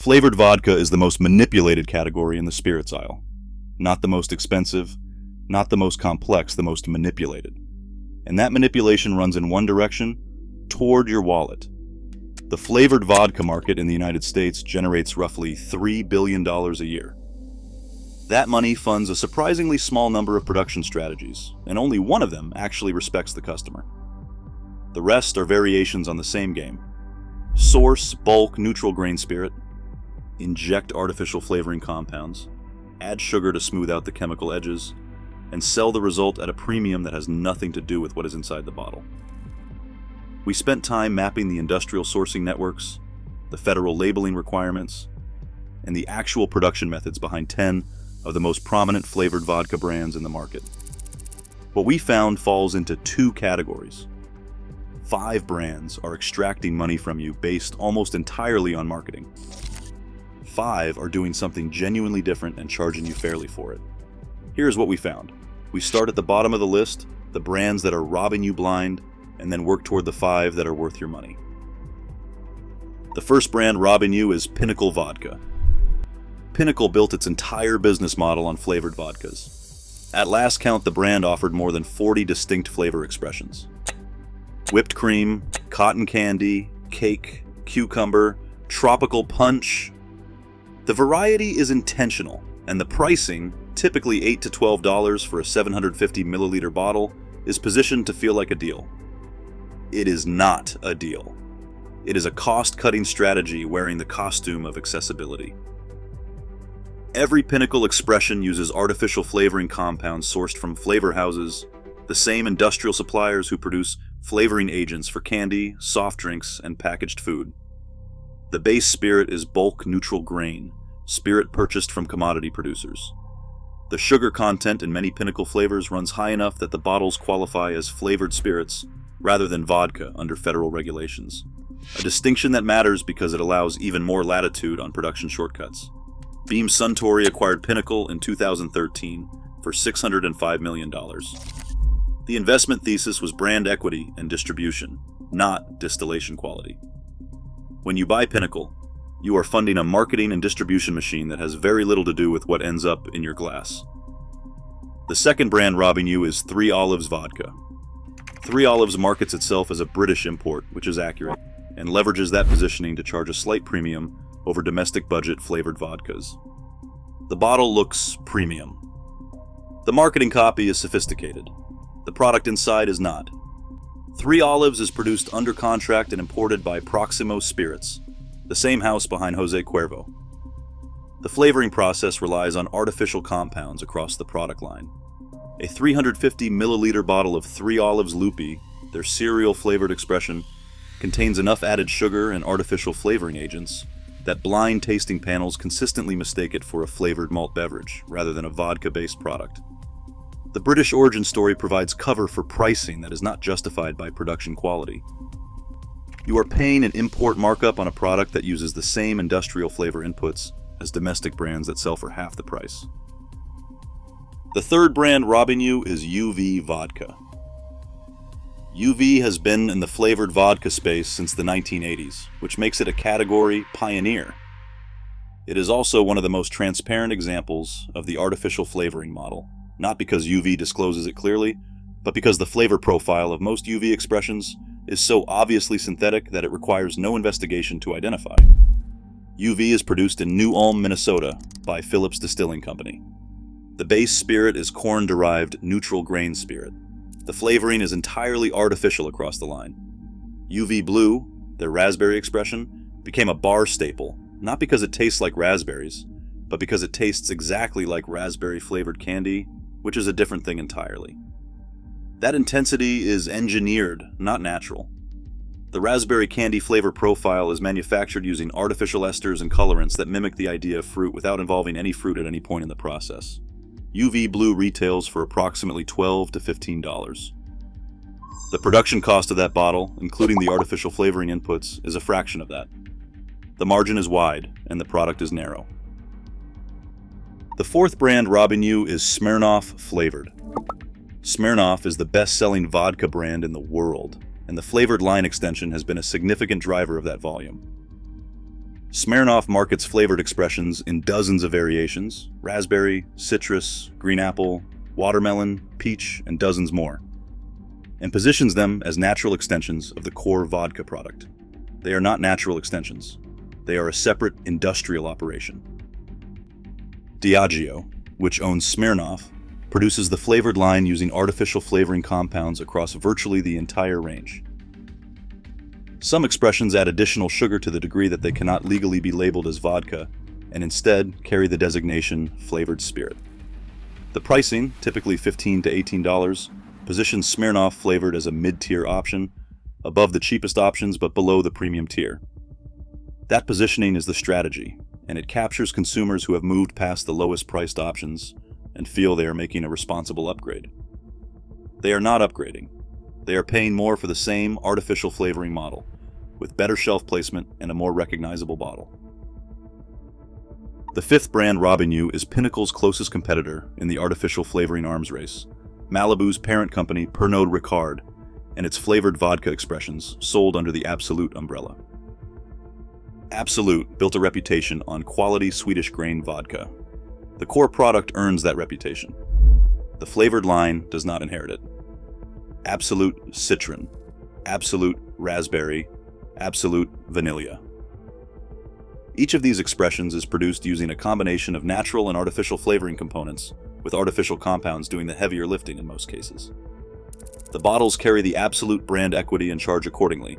Flavored vodka is the most manipulated category in the spirits aisle. Not the most expensive, not the most complex, the most manipulated. And that manipulation runs in one direction, toward your wallet. The flavored vodka market in the United States generates roughly $3 billion a year. That money funds a surprisingly small number of production strategies, and only one of them actually respects the customer. The rest are variations on the same game. Source bulk neutral grain spirit, inject artificial flavoring compounds, add sugar to smooth out the chemical edges, and sell the result at a premium that has nothing to do with what is inside the bottle. We spent time mapping the industrial sourcing networks, the federal labeling requirements, and the actual production methods behind 10 of the most prominent flavored vodka brands in the market. What we found falls into two categories. 5 brands are extracting money from you based almost entirely on marketing. 5 are doing something genuinely different and charging you fairly for it. Here's what we found. We start at the bottom of the list, the brands that are robbing you blind, and then work toward the 5 that are worth your money. The first brand robbing you is Pinnacle Vodka. Pinnacle built its entire business model on flavored vodkas. At last count, the brand offered more than 40 distinct flavor expressions. Whipped cream, cotton candy, cake, cucumber, tropical punch. The variety is intentional, and the pricing, typically $8 to $12 for a 750 milliliter bottle, is positioned to feel like a deal. It is not a deal. It is a cost-cutting strategy wearing the costume of accessibility. Every Pinnacle expression uses artificial flavoring compounds sourced from flavor houses, the same industrial suppliers who produce flavoring agents for candy, soft drinks, and packaged food. The base spirit is bulk neutral grain, spirit purchased from commodity producers. The sugar content in many Pinnacle flavors runs high enough that the bottles qualify as flavored spirits rather than vodka under federal regulations. A distinction that matters because it allows even more latitude on production shortcuts. Beam Suntory acquired Pinnacle in 2013 for $605 million. The investment thesis was brand equity and distribution, not distillation quality. When you buy Pinnacle, you are funding a marketing and distribution machine that has very little to do with what ends up in your glass. The second brand robbing you is 3 Olives Vodka. 3 Olives markets itself as a British import, which is accurate, and leverages that positioning to charge a slight premium over domestic budget flavored vodkas. The bottle looks premium. The marketing copy is sophisticated. The product inside is not. 3 Olives is produced under contract and imported by Proximo Spirits, the same house behind Jose Cuervo. The flavoring process relies on artificial compounds across the product line. A 350 milliliter bottle of 3 Olives Loopy, their cereal flavored expression, contains enough added sugar and artificial flavoring agents that blind tasting panels consistently mistake it for a flavored malt beverage rather than a vodka-based product. The British origin story provides cover for pricing that is not justified by production quality. You are paying an import markup on a product that uses the same industrial flavor inputs as domestic brands that sell for half the price. The third brand robbing you is UV Vodka. UV has been in the flavored vodka space since the 1980s, which makes it a category pioneer. It is also one of the most transparent examples of the artificial flavoring model, not because UV discloses it clearly, but because the flavor profile of most UV expressions is so obviously synthetic that it requires no investigation to identify. UV is produced in New Ulm, Minnesota by Phillips Distilling Company. The base spirit is corn-derived neutral grain spirit. The flavoring is entirely artificial across the line. UV Blue, their raspberry expression, became a bar staple, not because it tastes like raspberries, but because it tastes exactly like raspberry-flavored candy, which is a different thing entirely. That intensity is engineered, not natural. The raspberry candy flavor profile is manufactured using artificial esters and colorants that mimic the idea of fruit without involving any fruit at any point in the process. UV Blue retails for approximately $12 to $15. The production cost of that bottle, including the artificial flavoring inputs, is a fraction of that. The margin is wide, and the product is narrow. The fourth brand robbing you is Smirnoff Flavored. Smirnoff is the best-selling vodka brand in the world, and the flavored line extension has been a significant driver of that volume. Smirnoff markets flavored expressions in dozens of variations: raspberry, citrus, green apple, watermelon, peach, and dozens more, and positions them as natural extensions of the core vodka product. They are not natural extensions. They are a separate industrial operation. Diageo, which owns Smirnoff, produces the flavored line using artificial flavoring compounds across virtually the entire range. Some expressions add additional sugar to the degree that they cannot legally be labeled as vodka, and instead carry the designation flavored spirit. The pricing, typically $15 to $18, positions Smirnoff flavored as a mid-tier option, above the cheapest options but below the premium tier. That positioning is the strategy, and it captures consumers who have moved past the lowest priced options and feel they are making a responsible upgrade. They are not upgrading. They are paying more for the same artificial flavoring model, with better shelf placement and a more recognizable bottle. The fifth brand robbing you is Pinnacle's closest competitor in the artificial flavoring arms race, Malibu's parent company Pernod Ricard, and its flavored vodka expressions sold under the Absolut umbrella. Absolut built a reputation on quality Swedish grain vodka. The core product earns that reputation. The flavored line does not inherit it. Absolut Citron, Absolut Raspberry, Absolut Vanilla. Each of these expressions is produced using a combination of natural and artificial flavoring components, with artificial compounds doing the heavier lifting in most cases. The bottles carry the Absolut brand equity and charge accordingly,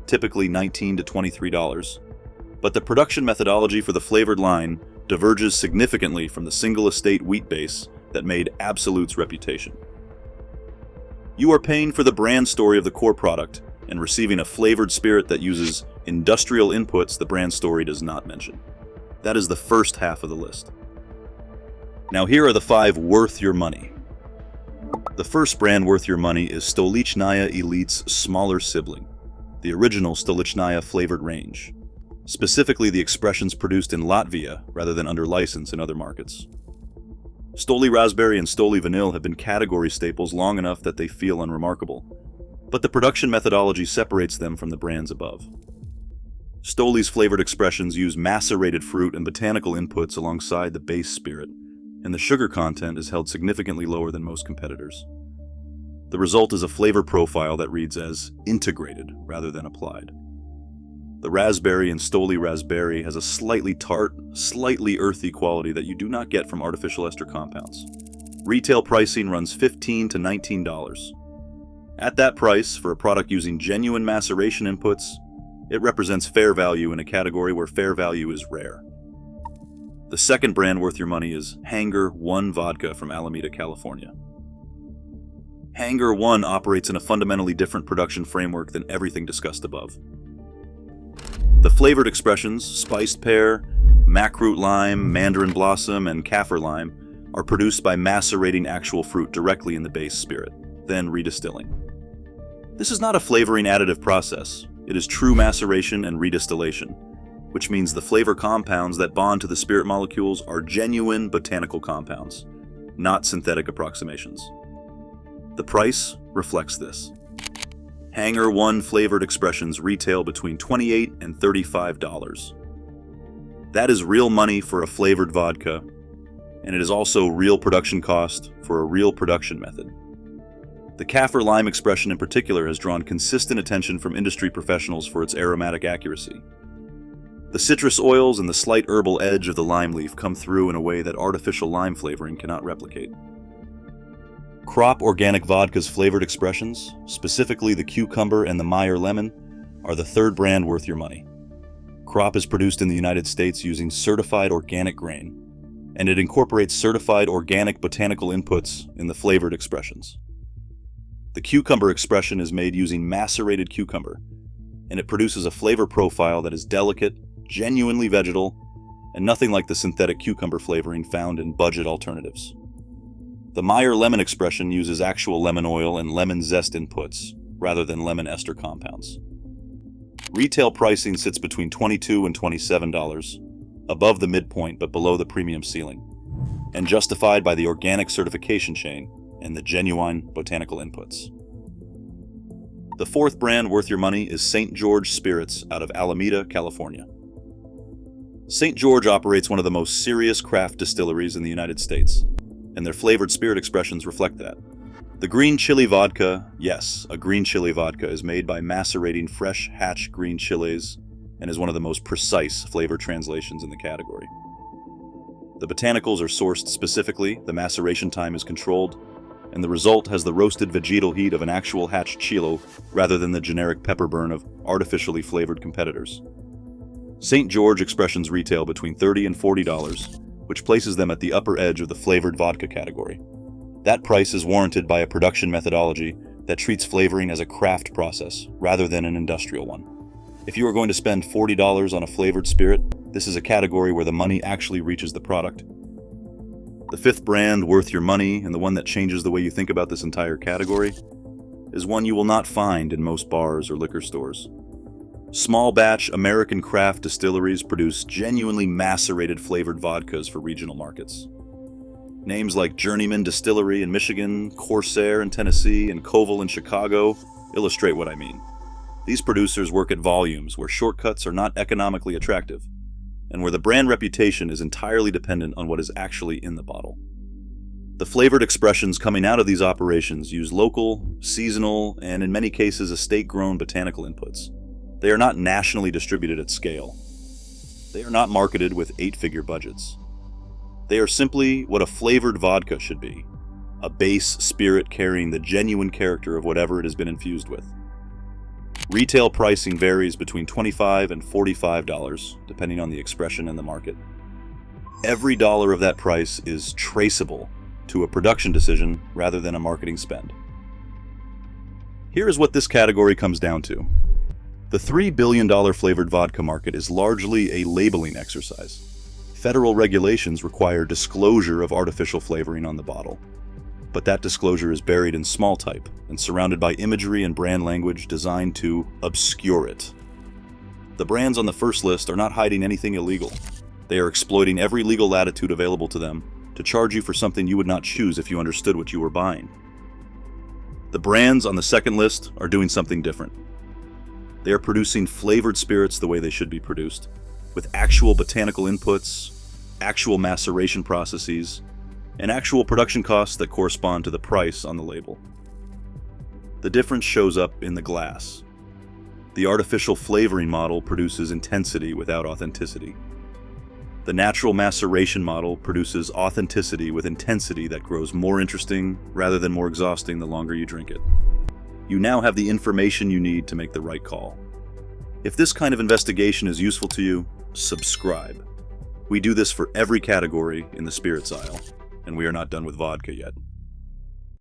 typically $19 to $23, but the production methodology for the flavored line diverges significantly from the single estate wheat base that made Absolut's reputation. You are paying for the brand story of the core product and receiving a flavored spirit that uses industrial inputs the brand story does not mention. That is the first half of the list. Now here are the 5 worth your money. The first brand worth your money is Stolichnaya Elite's smaller sibling, the original Stolichnaya flavored range, specifically the expressions produced in Latvia rather than under license in other markets. Stoli Raspberry and Stoli Vanille have been category staples long enough that they feel unremarkable, but the production methodology separates them from the brands above. Stoli's flavored expressions use macerated fruit and botanical inputs alongside the base spirit, and the sugar content is held significantly lower than most competitors. The result is a flavor profile that reads as integrated rather than applied. The raspberry in Stoli Raspberry has a slightly tart, slightly earthy quality that you do not get from artificial ester compounds. Retail pricing runs $15 to $19. At that price, for a product using genuine maceration inputs, it represents fair value in a category where fair value is rare. The second brand worth your money is Hangar One Vodka from Alameda, California. Hangar One operates in a fundamentally different production framework than everything discussed above. The flavored expressions, spiced pear, macroot lime, mandarin blossom, and kaffir lime, are produced by macerating actual fruit directly in the base spirit, then redistilling. This is not a flavoring additive process. It is true maceration and redistillation, which means the flavor compounds that bond to the spirit molecules are genuine botanical compounds, not synthetic approximations. The price reflects this. Hangar One flavored expressions retail between $28 and $35. That is real money for a flavored vodka, and it is also real production cost for a real production method. The kaffir lime expression in particular has drawn consistent attention from industry professionals for its aromatic accuracy. The citrus oils and the slight herbal edge of the lime leaf come through in a way that artificial lime flavoring cannot replicate. Crop Organic Vodka's flavored expressions, specifically the cucumber and the Meyer lemon, are the third brand worth your money. Crop is produced in the United States using certified organic grain, and it incorporates certified organic botanical inputs in the flavored expressions. The cucumber expression is made using macerated cucumber, and it produces a flavor profile that is delicate, genuinely vegetal, and nothing like the synthetic cucumber flavoring found in budget alternatives. The Meyer lemon expression uses actual lemon oil and lemon zest inputs, rather than lemon ester compounds. Retail pricing sits between $22 and $27, above the midpoint but below the premium ceiling, and justified by the organic certification chain and the genuine botanical inputs. The fourth brand worth your money is St. George Spirits out of Alameda, California. St. George operates one of the most serious craft distilleries in the United States, and their flavored spirit expressions reflect that. The green chili vodka, yes, a green chili vodka, is made by macerating fresh hatch green chilies and is one of the most precise flavor translations in the category. The botanicals are sourced specifically, the maceration time is controlled, and the result has the roasted vegetal heat of an actual hatched chilo rather than the generic pepper burn of artificially flavored competitors. St. George expressions retail between $30 and $40, which places them at the upper edge of the flavored vodka category. That price is warranted by a production methodology that treats flavoring as a craft process rather than an industrial one. If you are going to spend $40 on a flavored spirit, this is a category where the money actually reaches the product. The fifth brand worth your money, and the one that changes the way you think about this entire category, is one you will not find in most bars or liquor stores. Small batch American craft distilleries produce genuinely macerated flavored vodkas for regional markets. Names like Journeyman Distillery in Michigan, Corsair in Tennessee, and Koval in Chicago illustrate what I mean. These producers work at volumes where shortcuts are not economically attractive, and where the brand reputation is entirely dependent on what is actually in the bottle. The flavored expressions coming out of these operations use local, seasonal, and in many cases estate-grown botanical inputs. They are not nationally distributed at scale. They are not marketed with 8-figure budgets. They are simply what a flavored vodka should be, a base spirit carrying the genuine character of whatever it has been infused with. Retail pricing varies between $25 and $45, depending on the expression and the market. Every dollar of that price is traceable to a production decision rather than a marketing spend. Here is what this category comes down to. The $3 billion flavored vodka market is largely a labeling exercise. Federal regulations require disclosure of artificial flavoring on the bottle, but that disclosure is buried in small type and surrounded by imagery and brand language designed to obscure it. The brands on the first list are not hiding anything illegal. They are exploiting every legal latitude available to them to charge you for something you would not choose if you understood what you were buying. The brands on the second list are doing something different. They are producing flavored spirits the way they should be produced, with actual botanical inputs, actual maceration processes, and actual production costs that correspond to the price on the label. The difference shows up in the glass. The artificial flavoring model produces intensity without authenticity. The natural maceration model produces authenticity with intensity that grows more interesting rather than more exhausting the longer you drink it. You now have the information you need to make the right call. If this kind of investigation is useful to you, subscribe. We do this for every category in the spirits aisle, and we are not done with vodka yet.